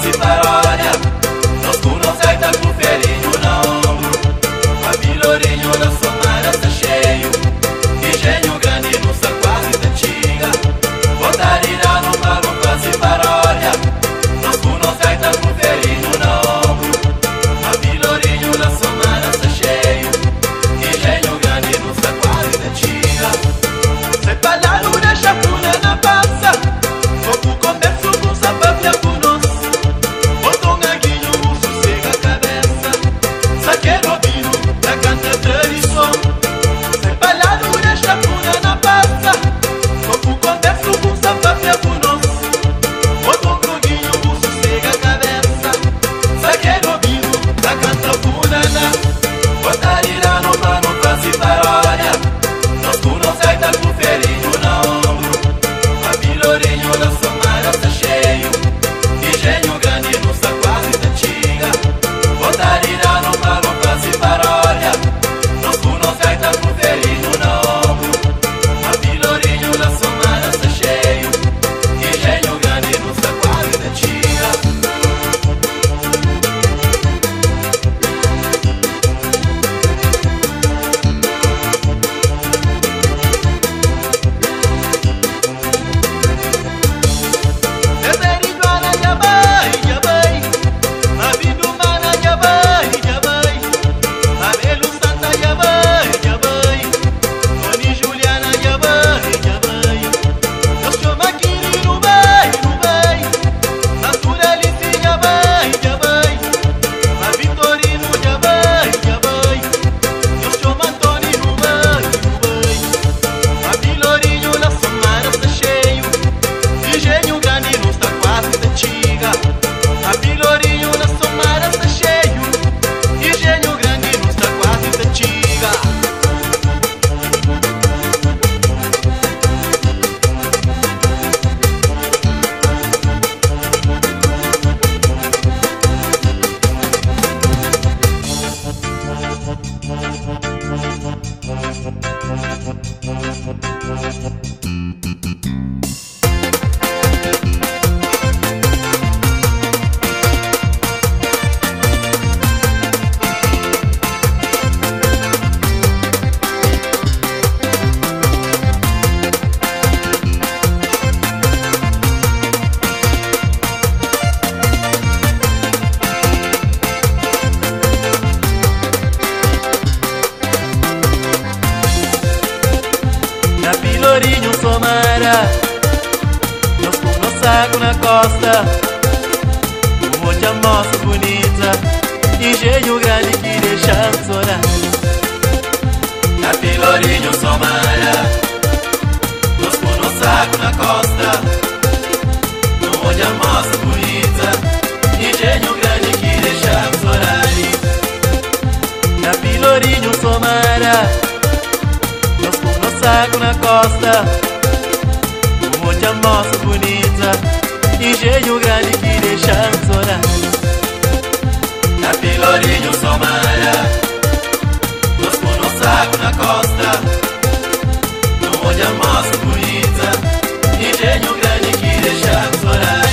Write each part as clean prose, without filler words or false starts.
faz paródia. Nós com nós gaita com ferinho na ombro. Família na somara tá cheio. Engenho grande no quase da antiga. Botarina no palo faz paródia. Nós com nós gaita com ferinho na ombro. Família na somara tá cheio. Engenho grande no quase da antiga. Sai pra lá no da chapuna na passa. Vou começo com sababia com nós. Botou um aguinho, sossega a cabeça. Saqueiro ouvindo, da canta tradição. Sai pra lá no da chapuna na passa. Vou começo com sababia com nós. Botou um aguinho, sossega a cabeça. Saqueiro ouvindo, da canta punana. Botarina no pano, faz paródia. Nós com nós gaita com ferinho na ombro. Família na somara tá cheio. Engenho grande no quase da antiga. Botarina no palo faz paródia. Nós com nós gaita com ferinho na ombro. Família na somara tá cheio. Engenho grande no quase da antiga. Pelourinho somara. Nós com nosso água na costa. Hoje a moça bonita. Engenho grande que deixamos orar. Na Pelourinho somara. Nós com nosso água na costa. Hoje a moça bonita. Engenho grande que deixamos orar. Na Pelourinho somara. Nós com nosso água na costa. Onde a moça bonita. Engenho grande que deixamos orar. Na Pelourinho somara. Nós com nosso água na costa. Onde a moça bonita. Engenho grande que deixamos orar.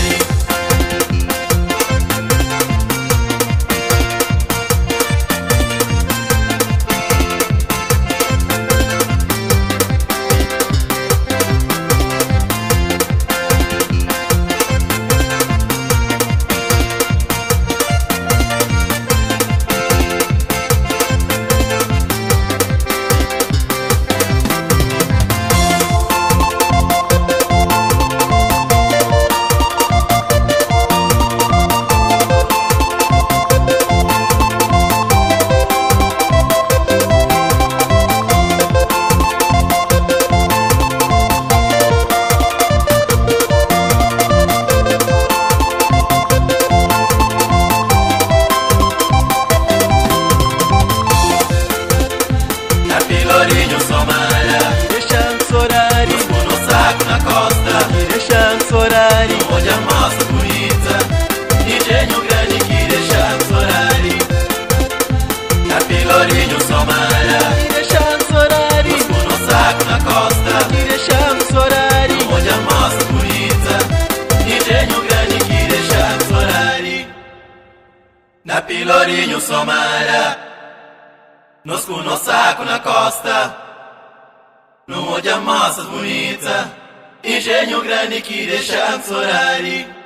Lourinho Somara, nós com nosso saco na costa, não onde a moças bonita, engenho grande que deixa de sorari.